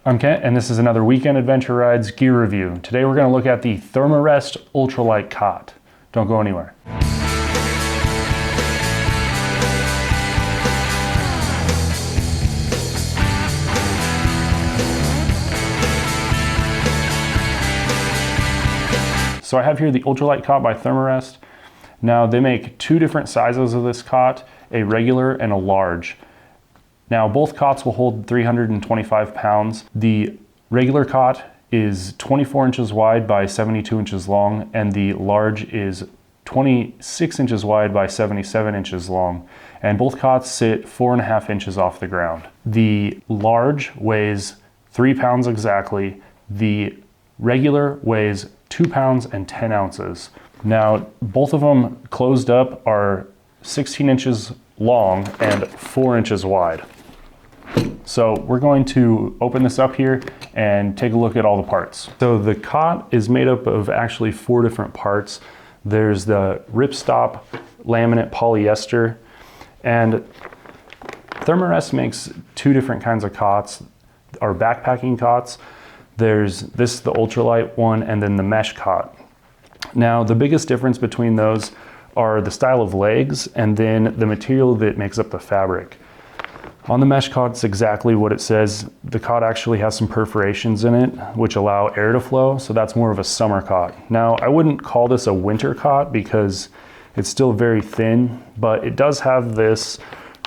I'm Kent, and this is another Weekend Adventure Rides gear review. Today we're going to look at the Thermarest Ultralite Cot. Don't go anywhere. So I have here the Ultralite Cot by Thermarest. Now they make two different sizes of this cot, a regular and a large. Now both cots will hold 325 pounds. The regular cot is 24 inches wide by 72 inches long, and the large is 26 inches wide by 77 inches long. And both cots sit 4.5 inches off the ground. The large weighs 3 pounds exactly. The regular weighs 2 pounds and 10 ounces. Now, both of them closed up are 16 inches long and 4 inches wide. So we're going to open this up here and take a look at all the parts. So the cot is made up of actually 4 different parts. There's the ripstop laminate polyester, and Thermarest makes 2 different kinds of cots, or backpacking cots. There's this, the ultralight one, and then the mesh cot. Now the biggest difference between those are the style of legs and then the material that makes up the fabric. On the mesh cot, it's exactly what it says. The cot actually has some perforations in it which allow air to flow, so that's more of a summer cot. Now I wouldn't call this a winter cot because it's still very thin, but it does have this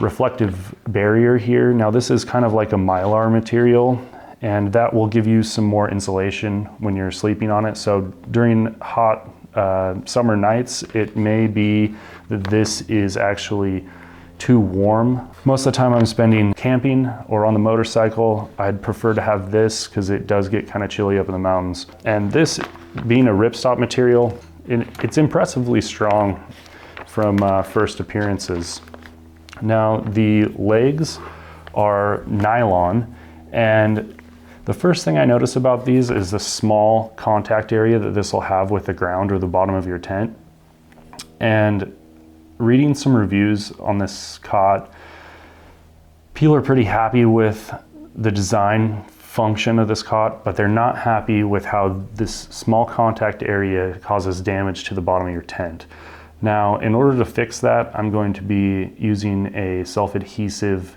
reflective barrier here. Now this is kind of like a mylar material, and that will give you some more insulation when you're sleeping on it. So during hot summer nights, it may be that this is actually too warm. Most of the time I'm spending camping or on the motorcycle, I'd prefer to have this because it does get kind of chilly up in the mountains. And this being a ripstop material, it's impressively strong from first appearances. Now the legs are nylon, and the first thing I notice about these is the small contact area that this will have with the ground or the bottom of your tent. And reading some reviews on this cot, people are pretty happy with the design function of this cot, but they're not happy with how this small contact area causes damage to the bottom of your tent. Now, in order to fix that, I'm going to be using a self-adhesive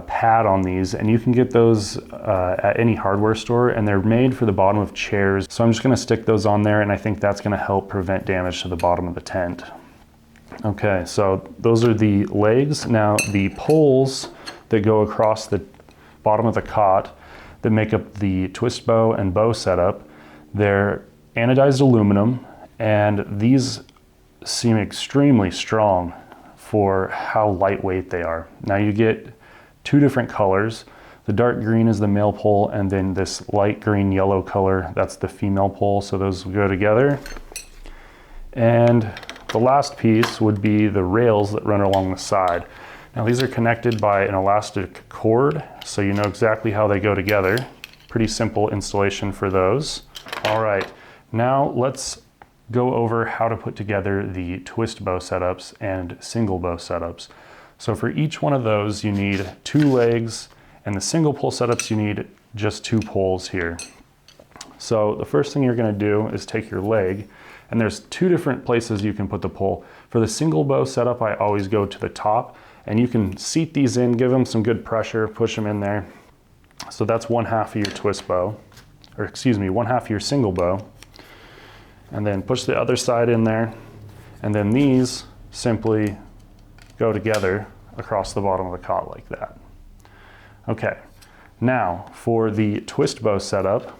pad on these, and you can get those at any hardware store, and they're made for the bottom of chairs. So I'm just going to stick those on there, and I think that's going to help prevent damage to the bottom of the tent. Okay, so those are the legs. Now the poles that go across the bottom of the cot that make up the twist bow and bow setup, they're anodized aluminum, and these seem extremely strong for how lightweight they are. Now you get 2 different colors. The dark green is the male pole, and then this light green yellow color, that's the female pole, so those will go together. And the last piece would be the rails that run along the side. Now these are connected by an elastic cord, so you know exactly how they go together. Pretty simple installation for those. All right, now let's go over how to put together the twist bow setups and single bow setups. So for each one of those, you need 2 legs, and the single pole setups, you need just 2 poles here. So the first thing you're gonna do is take your leg, and there's 2 different places you can put the pole. For the single bow setup, I always go to the top, and you can seat these in, give them some good pressure, push them in there. So that's 1/2 of your twist bow, or excuse me, 1/2 of your single bow. And then push the other side in there, and then these simply go together across the bottom of the cot like that. Okay, now for the twist bow setup,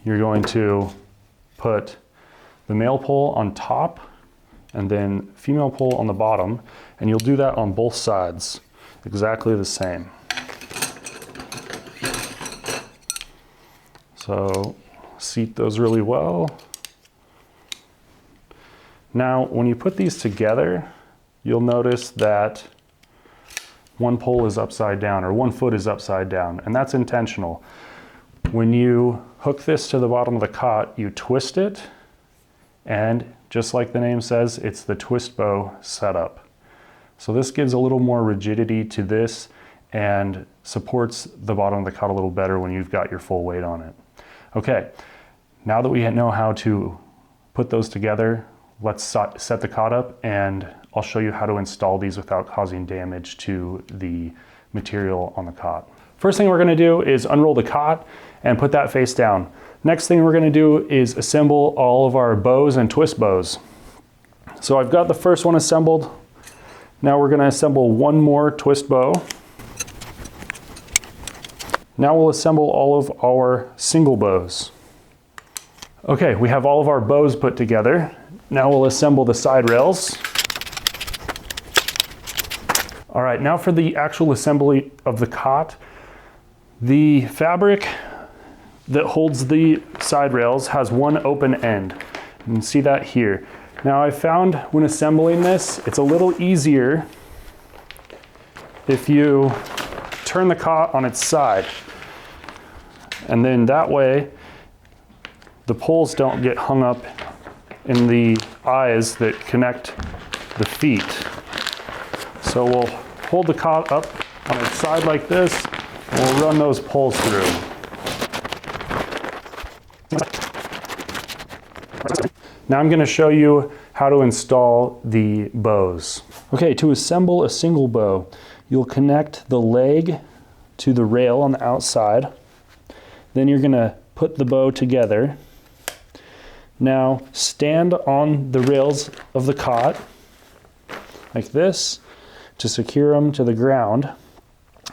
you're going to put the male pole on top and then female pole on the bottom, and you'll do that on both sides, exactly the same. So seat those really well. Now, when you put these together, you'll notice that one pole is upside down, or one foot is upside down, and that's intentional. When you hook this to the bottom of the cot, you twist it, and just like the name says, it's the twist bow setup. So this gives a little more rigidity to this, and supports the bottom of the cot a little better when you've got your full weight on it. Okay, now that we know how to put those together, let's set the cot up, and I'll show you how to install these without causing damage to the material on the cot. First thing we're gonna do is unroll the cot and put that face down. Next thing we're gonna do is assemble all of our bows and twist bows. So I've got the first one assembled. Now we're gonna assemble one more twist bow. Now we'll assemble all of our single bows. Okay, we have all of our bows put together. Now we'll assemble the side rails. All right, now for the actual assembly of the cot. The fabric that holds the side rails has one open end. You can see that here. Now I found when assembling this, it's a little easier if you turn the cot on its side. And then that way, the poles don't get hung up in the eyes that connect the feet. So we'll hold the cot up on its side like this, and we'll run those poles through. Now I'm going to show you how to install the bows. Okay, to assemble a single bow, you'll connect the leg to the rail on the outside. Then you're going to put the bow together. Now stand on the rails of the cot like this to secure them to the ground.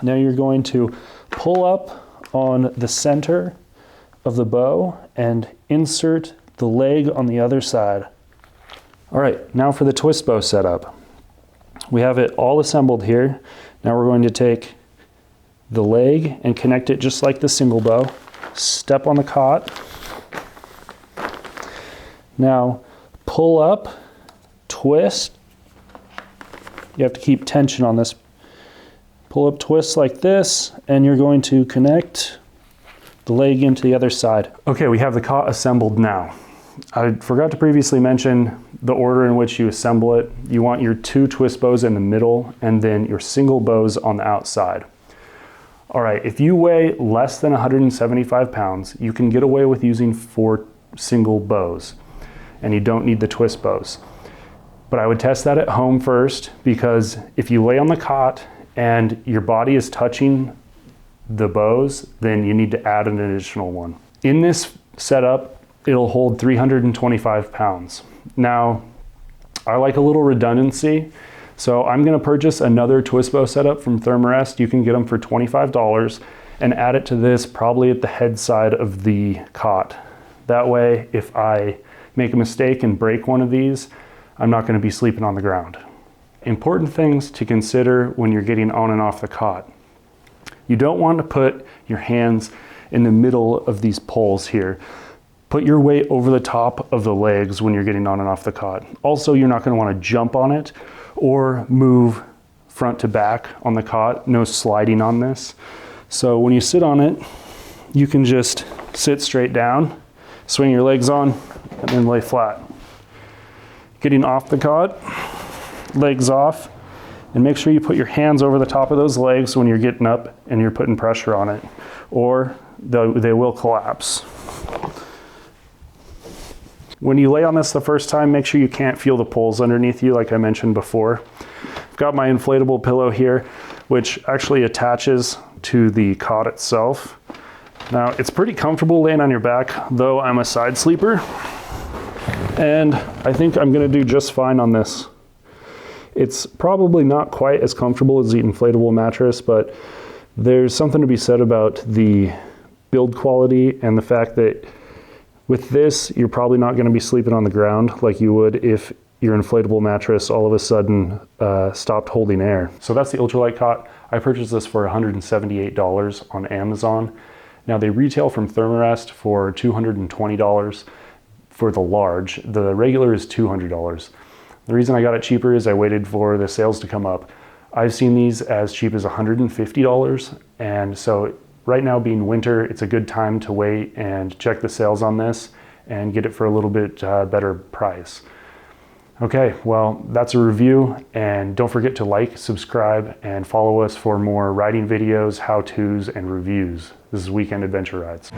Now you're going to pull up on the center of the bow and insert the leg on the other side. All right, now for the twist bow setup. We have it all assembled here. Now we're going to take the leg and connect it just like the single bow. Step on the cot. Now pull up, twist. You have to keep tension on this. Pull up, twist like this, and you're going to connect the leg into the other side. Okay, we have the cot assembled now. I forgot to previously mention the order in which you assemble it. You want your two twist bows in the middle and then your single bows on the outside. All right, if you weigh less than 175 pounds, you can get away with using 4 single bows, and you don't need the twist bows. But I would test that at home first, because if you lay on the cot and your body is touching the bows, then you need to add an additional one. In this setup, it'll hold 325 pounds. Now, I like a little redundancy, so I'm gonna purchase another twist bow setup from Thermarest. You can get them for $25 and add it to this probably at the head side of the cot. That way, if I make a mistake and break one of these, I'm not gonna be sleeping on the ground. Important things to consider when you're getting on and off the cot. You don't want to put your hands in the middle of these poles here. Put your weight over the top of the legs when you're getting on and off the cot. Also, you're not going to want to jump on it or move front to back on the cot. No sliding on this. So when you sit on it, you can just sit straight down, swing your legs on, and then lay flat. Getting off the cot, legs off, and make sure you put your hands over the top of those legs when you're getting up and you're putting pressure on it, or they will collapse. When you lay on this the first time, make sure you can't feel the poles underneath you like I mentioned before. I've got my inflatable pillow here, which actually attaches to the cot itself. Now, it's pretty comfortable laying on your back, though I'm a side sleeper, and I think I'm gonna do just fine on this. It's probably not quite as comfortable as the inflatable mattress, but there's something to be said about the build quality and the fact that with this, you're probably not going to be sleeping on the ground like you would if your inflatable mattress all of a sudden stopped holding air. So that's the Ultralite Cot. I purchased this for $178 on Amazon. Now they retail from Thermarest for $220 for the large. The regular is $200. The reason I got it cheaper is I waited for the sales to come up. I've seen these as cheap as $150, and so right now being winter, it's a good time to wait and check the sales on this and get it for a little bit better price. Okay, well, that's a review, and don't forget to like, subscribe, and follow us for more riding videos, how-tos, and reviews. This is Weekend Adventure Rides.